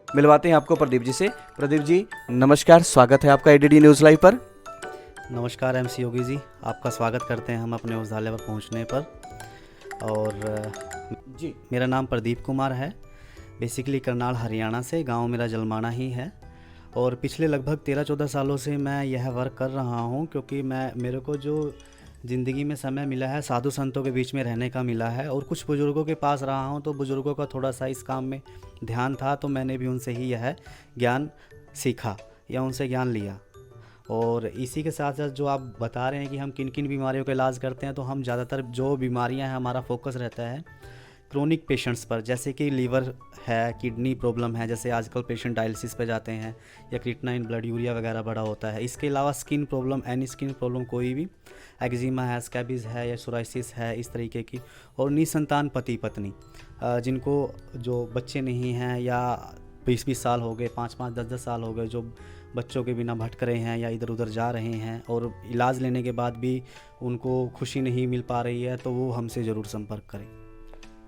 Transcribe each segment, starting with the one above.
मिलवाते हैं आपको प्रदीप जी से। प्रदीप जी नमस्कार, स्वागत है आपका एडीडी न्यूज़ लाइव पर। नमस्कार एमसी योगी जी, आपका स्वागत करते हैं हम अपने उस धाले पर पहुंचने पर। और जी मेरा नाम प्रदीप कुमार है, बेसिकली करनाल हरियाणा से, गांव मेरा जलमाना ही है। और पिछले लगभग 13-14 सालों से मैं यह वर्क कर रहा हूं, क्योंकि मेरे को जो ज़िंदगी में समय मिला है साधु संतों के बीच में रहने का मिला है, और कुछ बुज़ुर्गों के पास रहा हूं, तो बुज़ुर्गों का थोड़ा सा इस काम में ध्यान था, तो मैंने भी उनसे ही यह ज्ञान सीखा या उनसे ज्ञान लिया। और इसी के साथ साथ जो आप बता रहे हैं कि हम किन किन बीमारियों का इलाज करते हैं, तो हम ज़्यादातर जो बीमारियां हैं हमारा फोकस रहता है क्रोनिक पेशेंट्स पर, जैसे कि लीवर है, किडनी प्रॉब्लम है, जैसे आजकल पेशेंट डायलिसिस पे जाते हैं, या क्रिएटिनिन ब्लड यूरिया वगैरह बढ़ा होता है। इसके अलावा skin problem, any skin problem कोई भी, एक्जिमा है, स्कैबिज है या सोराइसिस है, इस तरीके की। और निसंतान पति पत्नी, जिनको जो बच्चे नहीं हैं, या 20-20 साल हो गए, 5-5, 10-10 साल हो गए, जो बच्चों के बिना भटक रहे हैं या इधर उधर जा रहे हैं, और इलाज लेने के बाद भी उनको खुशी नहीं मिल पा रही है, तो वो हमसे ज़रूर संपर्क करें।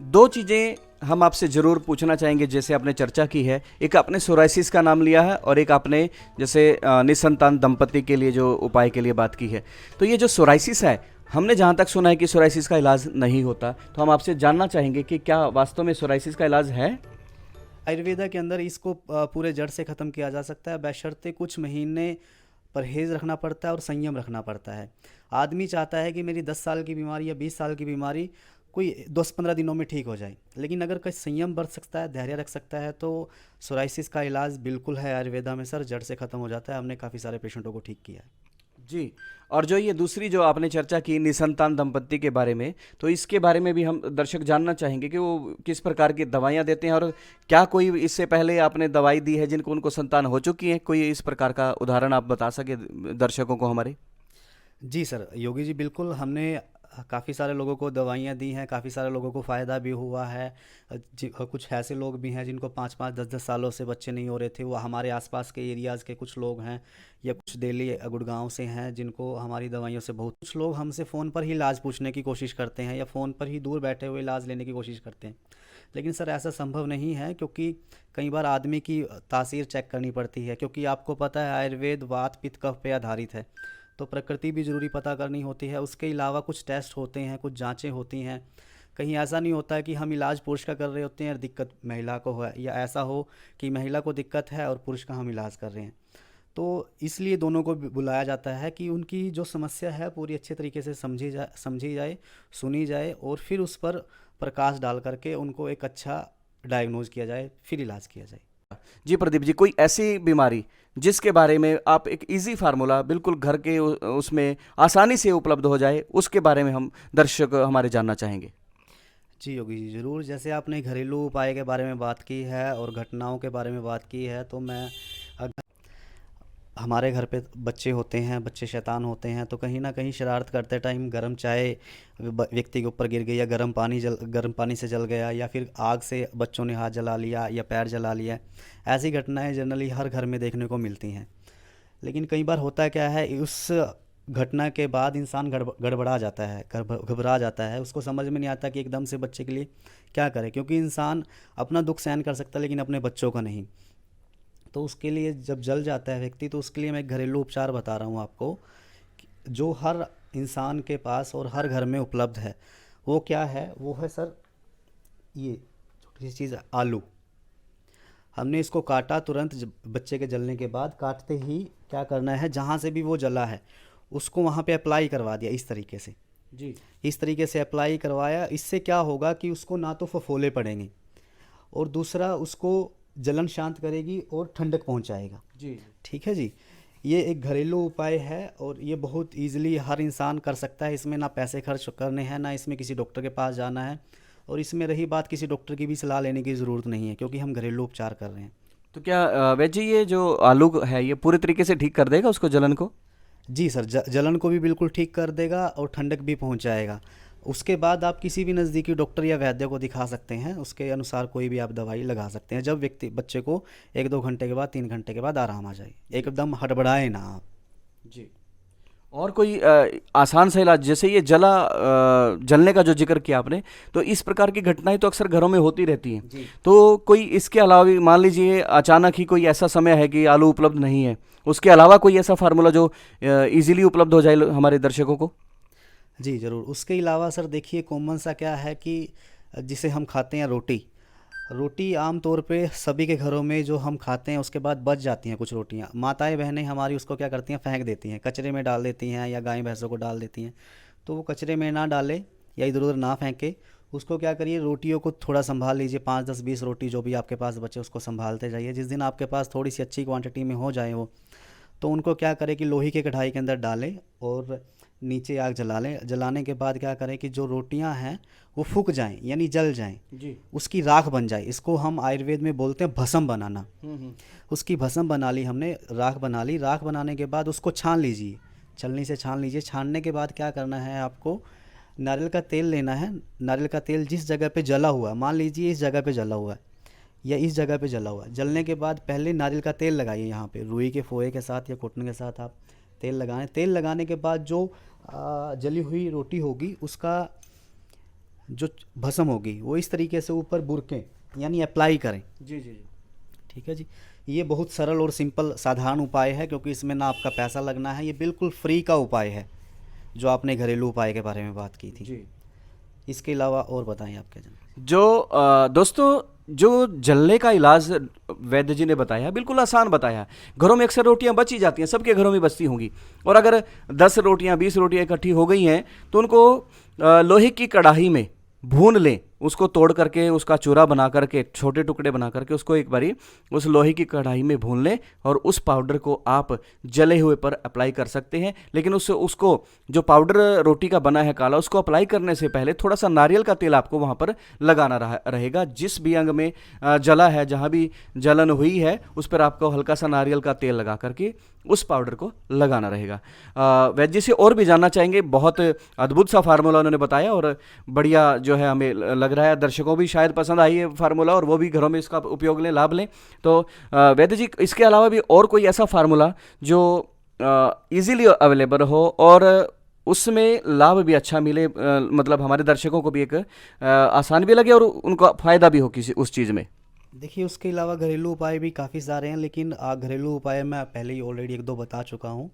दो चीज़ें हम आपसे ज़रूर पूछना चाहेंगे, जैसे आपने चर्चा की है, एक आपने सोराइसिस का नाम लिया है और एक आपने जैसे निसंतान दंपति के लिए जो उपाय के लिए बात की है। तो ये जो सोराइसिस है, हमने जहाँ तक सुना है कि सोराइसिस का इलाज नहीं होता, तो हम आपसे जानना चाहेंगे कि क्या वास्तव में सोराइसिस का इलाज है? आयुर्वेदा के अंदर इसको पूरे जड़ से ख़त्म किया जा सकता है, बशर्ते कुछ महीने परहेज़ रखना पड़ता है और संयम रखना पड़ता है। आदमी चाहता है कि मेरी 10 साल की बीमारी या 20 साल की बीमारी कोई 10-15 दिनों में ठीक हो जाए, लेकिन अगर कोई संयम बरत सकता है, धैर्य रख सकता है, तो सोराइसिस का इलाज बिल्कुल है आयुर्वेदा में सर, जड़ से ख़त्म हो जाता है। हमने काफ़ी सारे पेशेंटों को ठीक किया है। जी। और जो ये दूसरी जो आपने चर्चा की निसंतान दंपत्ति के बारे में, तो इसके बारे में भी हम दर्शक जानना चाहेंगे कि वो किस प्रकार की दवाइयाँ देते हैं, और क्या कोई इससे पहले आपने दवाई दी है जिनको उनको संतान हो चुकी है? कोई इस प्रकार का उदाहरण आप बता सके दर्शकों को हमारे? जी सर, योगी जी बिल्कुल, हमने काफ़ी सारे लोगों को दवाइयाँ दी हैं, काफ़ी सारे लोगों को फ़ायदा भी हुआ है। कुछ ऐसे लोग भी हैं जिनको 5-5, 10-10 सालों से बच्चे नहीं हो रहे थे, वो हमारे आसपास के एरियाज़ के कुछ लोग हैं, या कुछ दिल्ली गुड़गांव से हैं, जिनको हमारी दवाइयों से बहुत, कुछ लोग हमसे फ़ोन पर ही इलाज पूछने की कोशिश करते हैं, या फ़ोन पर ही दूर बैठे हुए इलाज लेने की कोशिश करते हैं। लेकिन सर ऐसा संभव नहीं है, क्योंकि कई बार आदमी की तासीर चेक करनी पड़ती है, क्योंकि आपको पता है आयुर्वेद वात पित्त कफ पे आधारित है, तो प्रकृति भी ज़रूरी पता करनी होती है। उसके अलावा कुछ टेस्ट होते हैं, कुछ जांचें होती हैं। कहीं ऐसा नहीं होता है कि हम इलाज पुरुष का कर रहे होते हैं और दिक्कत महिला को है, या ऐसा हो कि महिला को दिक्कत है और पुरुष का हम इलाज कर रहे हैं। तो इसलिए दोनों को बुलाया जाता है कि उनकी जो समस्या है पूरी अच्छे तरीके से समझी जाए, सुनी जाए, और फिर उस पर प्रकाश डाल करके उनको एक अच्छा डायग्नोज किया जाए, फिर इलाज किया जाए। जी प्रदीप जी, कोई ऐसी बीमारी जिसके बारे में आप एक इजी फार्मूला बिल्कुल घर के उसमें आसानी से उपलब्ध हो जाए, उसके बारे में हम दर्शक हमारे जानना चाहेंगे। जी योगी जी ज़रूर, जैसे आपने घरेलू उपाय के बारे में बात की है और घटनाओं के बारे में बात की है, तो मैं अगर हमारे घर पे बच्चे होते हैं, बच्चे शैतान होते हैं, तो कहीं ना कहीं शरारत करते टाइम गर्म चाय व्यक्ति के ऊपर गिर गई, या गर्म पानी से जल गया, या फिर आग से बच्चों ने हाथ जला लिया या पैर जला लिया। ऐसी घटनाएं जनरली हर घर में देखने को मिलती हैं। लेकिन कई बार होता क्या है, उस घटना के बाद इंसान गड़बड़ा जाता है, घबरा जाता है, उसको समझ में नहीं आता कि एकदम से बच्चे के लिए क्या करे, क्योंकि इंसान अपना दुख सहन कर सकता है लेकिन अपने बच्चों का नहीं। तो उसके लिए जब जल जाता है व्यक्ति, तो उसके लिए मैं एक घरेलू उपचार बता रहा हूँ आपको, जो हर इंसान के पास और हर घर में उपलब्ध है। वो क्या है, वो है सर ये छोटी सी चीज़, आलू। हमने इसको काटा तुरंत, बच्चे के जलने के बाद काटते ही क्या करना है, जहाँ से भी वो जला है उसको वहाँ पे अप्लाई करवा दिया, इस तरीके से। जी इस तरीके से अप्लाई करवाया, इससे क्या होगा कि उसको ना तो फफोले पड़ेंगे, और दूसरा उसको जलन शांत करेगी और ठंडक पहुँचाएगा। जी ठीक है जी। ये एक घरेलू उपाय है, और ये बहुत ईजिली हर इंसान कर सकता है। इसमें ना पैसे खर्च करने हैं, ना इसमें किसी डॉक्टर के पास जाना है, और इसमें रही बात, किसी डॉक्टर की भी सलाह लेने की ज़रूरत नहीं है, क्योंकि हम घरेलू उपचार कर रहे हैं। तो क्या वैद जी, ये जो आलू है ये पूरे तरीके से ठीक कर देगा उसको, जलन को? जी सर, जलन को भी बिल्कुल ठीक कर देगा और ठंडक भी पहुंचाएगा। उसके बाद आप किसी भी नज़दीकी डॉक्टर या वैद्य को दिखा सकते हैं, उसके अनुसार कोई भी आप दवाई लगा सकते हैं, जब बच्चे को 1-2 घंटे के बाद, 3 घंटे के बाद आराम आ जाए। जी एकदम हड़बड़ाए ना आप। जी। और कोई आसान सा इलाज, जैसे ये जलने का जो जिक्र किया आपने, तो इस प्रकार की घटनाएं तो अक्सर घरों में होती रहती हैं। जी। तो कोई इसके अलावा भी मान लीजिए अचानक ही कोई ऐसा समय है कि आलू उपलब्ध नहीं है, उसके अलावा कोई ऐसा फार्मूला जो इजीली उपलब्ध हो जाए हमारे दर्शकों को? जी ज़रूर। उसके अलावा सर देखिए कॉमन सा क्या है कि जिसे हम खाते हैं रोटी, रोटी आम तौर पे सभी के घरों में जो हम खाते हैं उसके बाद बच जाती हैं कुछ रोटियां, माताएं बहनें हमारी उसको क्या करती हैं, फेंक देती हैं, कचरे में डाल देती हैं या गाय भैंसों को डाल देती हैं। तो वो कचरे में ना डालें या इधर उधर ना फेंके, उसको क्या करिए, रोटियों को थोड़ा संभाल लीजिए, 5 10 20 रोटी जो भी आपके पास बचे उसको संभालते जाइए। जिस दिन आपके पास थोड़ी सी अच्छी क्वांटिटी में हो जाए वो, तो उनको क्या करें कि लोहे की कढ़ाई के अंदर डालें और नीचे आग जला लें। जलाने के बाद क्या करें कि जो रोटियां हैं वो फूक जाएं यानी जल जाएं, जी। उसकी राख बन जाए। इसको हम आयुर्वेद में बोलते हैं भस्म बनाना। उसकी भस्म बना ली हमने, राख बना ली। राख बनाने के बाद उसको छान लीजिए, छलनी से छान लीजिए। छानने के बाद क्या करना है आपको, नारियल का तेल लेना है। नारियल का तेल जिस जगह पे जला हुआ है, मान लीजिए इस जगह पे जला हुआ है या इस जगह पे जला हुआ है, जलने के बाद पहले नारियल का तेल लगाइए यहाँ पे, रुई के फोए के साथ या घुटने के साथ आप तेल लगाएं। तेल लगाने के बाद जो जली हुई रोटी होगी उसका जो भस्म होगी वो इस तरीके से ऊपर बुरकें यानी अप्लाई करें। जी जी। ठीक है जी। ये बहुत सरल और सिंपल साधारण उपाय है, क्योंकि इसमें ना आपका पैसा लगना है, ये बिल्कुल फ्री का उपाय है जो आपने घरेलू उपाय के बारे में बात की थी। जी। इसके अलावा और बताएं आप क्या जानते जो दोस्तों, जो जलने का इलाज वैद्य जी ने बताया बिल्कुल आसान बताया। घरों में अक्सर रोटियां बच ही जाती हैं, सबके घरों में बचती होंगी, और अगर 10 रोटियां 20 रोटियां इकट्ठी हो गई हैं तो उनको लोहे की कढ़ाई में भून लें, उसको तोड़ करके उसका चूरा बना करके, छोटे टुकड़े बना करके उसको एक बारी उस लोहे की कढ़ाई में भून लें और उस पाउडर को आप जले हुए पर अप्लाई कर सकते हैं। लेकिन उसको जो पाउडर रोटी का बना है काला, उसको अप्लाई करने से पहले थोड़ा सा नारियल का तेल आपको वहाँ पर लगाना रहेगा। जिस भी अंग में जला है, जहाँ भी जलन हुई है, उस पर आपको हल्का सा नारियल का तेल लगा करके उस पाउडर को लगाना रहेगा। वैद्य जी से और भी जानना चाहेंगे, बहुत अद्भुत सा फार्मूला उन्होंने बताया और बढ़िया जो है, हमें लग रहा है दर्शकों भी शायद पसंद आई है फार्मूला और वो भी घरों में इसका उपयोग लें, लाभ लें। तो वैद्य जी, इसके अलावा भी और कोई ऐसा फार्मूला जो इजीली अवेलेबल हो और उसमें लाभ भी अच्छा मिले, मतलब हमारे दर्शकों को भी एक आसान भी लगे और उनको फ़ायदा भी हो किसी उस चीज़ में? देखिए उसके अलावा घरेलू उपाय भी काफ़ी सारे हैं, लेकिन घरेलू उपाय मैं पहले ही ऑलरेडी 1 2 बता चुका हूँ।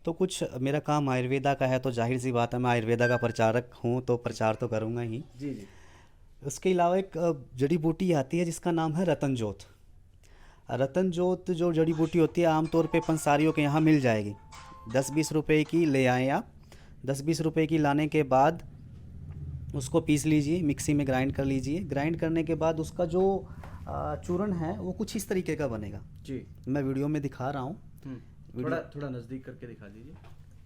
तो कुछ मेरा काम आयुर्वेदा का है, तो जाहिर सी बात है मैं आयुर्वेदा का प्रचारक हूँ, तो प्रचार तो करूँगा ही। जी जी। उसके अलावा एक जड़ी बूटी आती है जिसका नाम है रतन जोत। रतन जोत जो जड़ी बूटी होती है आमतौर पे पंसारियों के यहाँ मिल जाएगी। 10 20 रुपए की ले आएँ आप। 10 20 रुपए की लाने के बाद उसको पीस लीजिए, मिक्सी में ग्राइंड कर लीजिए। ग्राइंड करने के बाद उसका जो चूर्ण है वो कुछ इस तरीके का बनेगा। जी। मैं वीडियो में दिखा रहा हूँ। थोड़ा थोड़ा नज़दीक करके दिखा दीजिए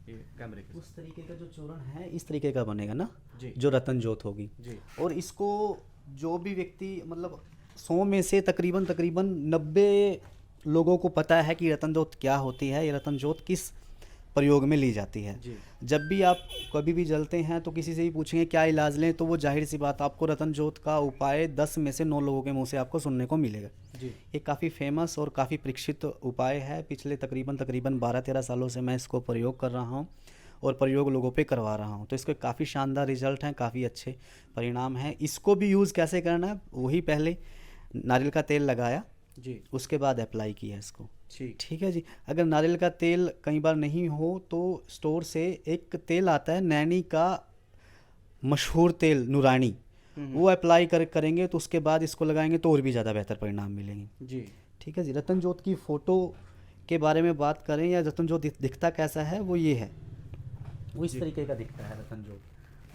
ये कैमरे के। उस तरीके का जो चूर्ण है इस तरीके का बनेगा ना, जी। जो रतन जोत होगी। जी। और इसको जो भी व्यक्ति, मतलब 100 में से तकरीबन 90 लोगों को पता है कि रतन जोत क्या होती है, ये रतन जोत किस प्रयोग में ली जाती है। जी। जब भी आप कभी भी जलते हैं तो किसी से भी पूछेंगे क्या इलाज लें, तो वो जाहिर सी बात आपको रतन जोत का उपाय 10 में से 9 लोगों के मुंह से आपको सुनने को मिलेगा। जी। ये काफ़ी फेमस और काफ़ी परीक्षित उपाय है। पिछले तकरीबन 12-13 सालों से मैं इसको प्रयोग कर रहा हूँ और प्रयोग लोगों पे करवा रहा हूँ, तो इसके काफ़ी शानदार रिजल्ट हैं, काफ़ी अच्छे परिणाम हैं। इसको भी यूज़ कैसे करना है, वही पहले नारियल का तेल लगाया जी। उसके बाद अप्लाई किया इसको। ठीक। ठीक है जी। अगर नारियल का तेल कई बार नहीं हो तो स्टोर से एक तेल आता है नैनी का मशहूर तेल नूरानी, वो अप्लाई करेंगे तो उसके बाद इसको लगाएंगे तो और भी ज़्यादा बेहतर परिणाम मिलेंगे। जी। ठीक है जी। रतन जोत की फ़ोटो के बारे में बात करें या रतन जोत दिखता कैसा है, वो ये है, वो इस तरीके का दिखता है रतन जोत।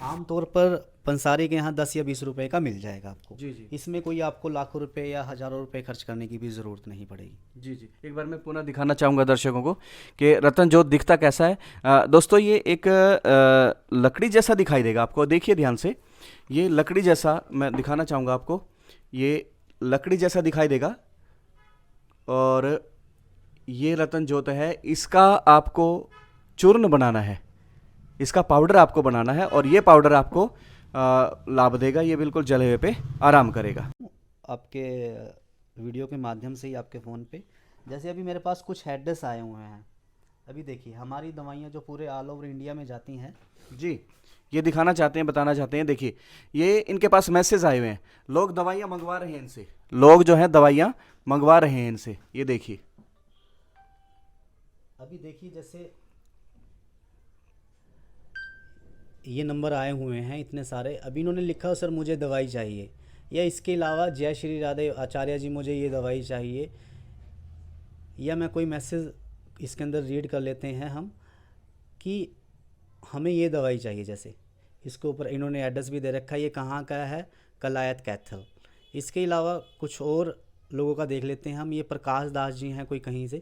आमतौर पर पंसारी के यहाँ 10 या 20 रुपए का मिल जाएगा आपको। जी जी। इसमें कोई आपको लाखों रुपए या हज़ारों रुपए खर्च करने की भी ज़रूरत नहीं पड़ेगी। जी जी। एक बार मैं पुनः दिखाना चाहूँगा दर्शकों को कि रतन जोत दिखता कैसा है। दोस्तों, ये एक लकड़ी जैसा दिखाई देगा आपको, देखिए ध्यान से, ये लकड़ी जैसा मैं दिखाना चाहूँगा आपको, ये लकड़ी जैसा दिखाई देगा और ये रतन जोत है। इसका आपको चूर्ण बनाना है, इसका पाउडर आपको बनाना है और ये पाउडर आपको लाभ देगा, ये बिल्कुल जले हुए पे आराम करेगा। आपके वीडियो के माध्यम से ही आपके फ़ोन पे, जैसे अभी मेरे पास कुछ हेडर्स आए हुए हैं, अभी देखिए हमारी दवाइयाँ जो पूरे ऑल ओवर इंडिया में जाती हैं। जी, ये दिखाना चाहते हैं, बताना चाहते हैं। देखिए, ये इनके पास मैसेज आए हुए हैं, लोग दवाइयाँ मंगवा रहे हैं इनसे, लोग जो हैं दवाइयाँ मंगवा रहे हैं इनसे। ये देखिए, अभी देखिए जैसे ये नंबर आए हुए हैं इतने सारे। अभी इन्होंने लिखा सर मुझे दवाई चाहिए, या इसके अलावा जय श्री राधे आचार्य जी मुझे ये दवाई चाहिए, या मैं कोई मैसेज इसके अंदर रीड कर लेते हैं हम कि हमें ये दवाई चाहिए। जैसे इसके ऊपर इन्होंने एड्रेस भी दे रखा है, ये कहाँ का है, कलायत कैथल। इसके अलावा कुछ और लोगों का देख लेते हैं हम, ये प्रकाश दास जी हैं कोई कहीं से।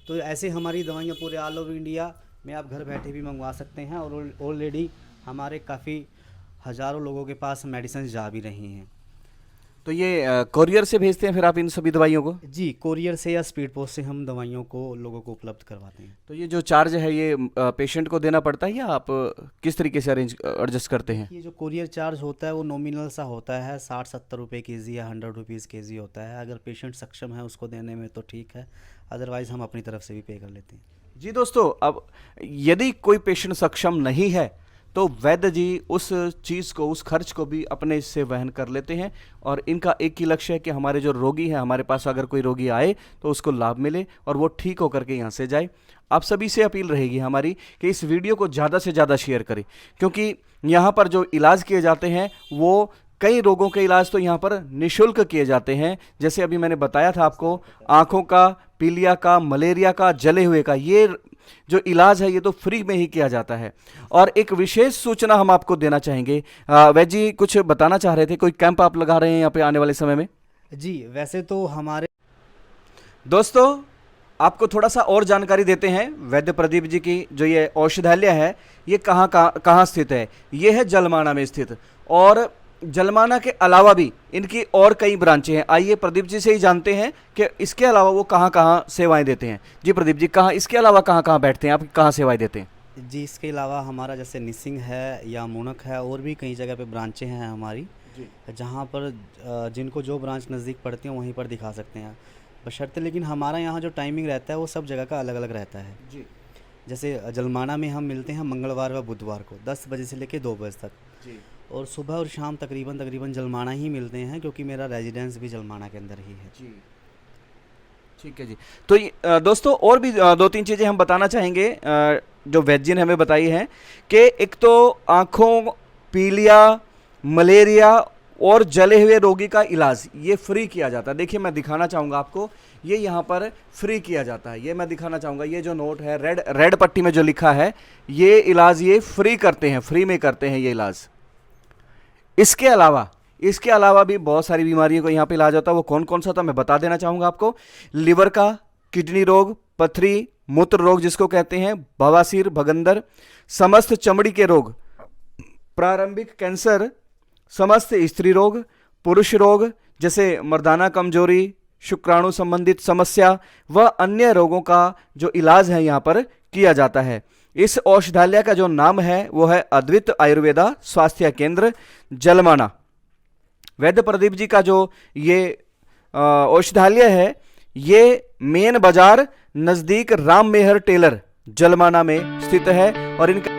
तो ऐसे हमारी दवाइयाँ पूरे ऑल ओवर इंडिया में आप घर बैठे भी मंगवा सकते हैं, और ऑलरेडी हमारे काफ़ी हज़ारों लोगों के पास मेडिसिन जा भी रही हैं। तो ये कोरियर से भेजते हैं फिर आप इन सभी दवाइयों को? जी, कोरियर से या स्पीड पोस्ट से हम दवाइयों को लोगों को उपलब्ध करवाते हैं। तो ये जो चार्ज है ये पेशेंट को देना पड़ता है या आप किस तरीके से एडजस्ट करते हैं? ये जो कोरियर चार्ज होता है वो नॉमिनल सा होता है, 60-70 रुपये केजी या 100 रुपीज़ केजी होता है। अगर पेशेंट सक्षम है उसको देने में तो ठीक है, अदरवाइज़ हम अपनी तरफ से भी पे कर लेते हैं। जी दोस्तों, अब यदि कोई पेशेंट सक्षम नहीं है तो वैद्य जी उस चीज़ को, उस खर्च को भी अपने से वहन कर लेते हैं, और इनका एक ही लक्ष्य है कि हमारे जो रोगी हैं, हमारे पास अगर कोई रोगी आए तो उसको लाभ मिले और वो ठीक होकर के यहाँ से जाए। आप सभी से अपील रहेगी हमारी कि इस वीडियो को ज़्यादा से ज़्यादा शेयर करें, क्योंकि यहाँ पर जो इलाज किए जाते हैं वो कई रोगों के इलाज तो यहाँ पर निःशुल्क किए जाते हैं। जैसे अभी मैंने बताया था आपको, आँखों का, पीलिया का, मलेरिया का, जले हुए का, ये जो इलाज है ये तो फ्री में ही किया जाता है। और एक विशेष सूचना हम आपको देना चाहेंगे, वैद्य जी कुछ बताना चाह रहे थे, कोई कैंप आप लगा रहे हैं यहाँ पे आने वाले समय में? जी, वैसे तो हमारे दोस्तों आपको थोड़ा सा और जानकारी देते हैं वैद्य प्रदीप जी की। जो ये औषधालय है ये कहाँ स्थित है? ये है जलमाना में स्थित, और जलमाना के अलावा भी इनकी और कई ब्रांचें हैं। आइए प्रदीप जी से ही जानते हैं कि इसके अलावा वो कहाँ सेवाएं देते हैं। जी प्रदीप जी, कहाँ इसके अलावा कहाँ बैठते हैं आप, कहाँ सेवाएं देते हैं? जी, इसके अलावा हमारा जैसे निसिंग है या मुनक है, और भी कई जगह पे ब्रांचें हैं हमारी, जहाँ पर जिनको जो ब्रांच नज़दीक पड़ती है वहीं पर दिखा सकते हैं बशर्ते। लेकिन हमारा यहाँ जो टाइमिंग रहता है वो सब जगह का अलग अलग रहता है। जी, जैसे जलमाना में हम मिलते हैं मंगलवार व बुधवार को 10 बजे से लेकर 2 बजे तक, जी, और सुबह और शाम तकरीबन जलमाना ही मिलते हैं, क्योंकि मेरा रेजिडेंस भी जलमाना के अंदर ही है। जी, ठीक है जी। तो दोस्तों और भी दो तीन चीज़ें हम बताना चाहेंगे जो वैद्य जी ने हमें बताई हैं, कि एक तो आँखों, पीलिया, मलेरिया और जले हुए रोगी का इलाज ये फ्री किया जाता है। देखिए मैं दिखाना चाहूँगा आपको, ये यहाँ पर फ्री किया जाता है। ये मैं दिखाना चाहूँगा, ये जो नोट है रेड पट्टी में जो लिखा है, ये इलाज ये फ्री करते हैं, फ्री में करते हैं ये इलाज। इसके अलावा भी बहुत सारी बीमारियों को यहाँ पे इलाज होता है। वो कौन कौन सा था मैं बता देना चाहूँगा आपको। लिवर का, किडनी रोग, पथरी, मूत्र रोग जिसको कहते हैं, बवासीर, भगंदर, समस्त चमड़ी के रोग, प्रारंभिक कैंसर, समस्त स्त्री रोग, पुरुष रोग जैसे मर्दाना कमजोरी, शुक्राणु संबंधित समस्या व अन्य रोगों का जो इलाज है यहाँ पर किया जाता है। इस औषधालय का जो नाम है वो है अद्वित आयुर्वेदा स्वास्थ्य केंद्र जलमाना। वैद्य प्रदीप जी का जो ये औषधालय है ये मेन बाजार नजदीक राम मेहर टेलर जलमाना में स्थित है, और इनका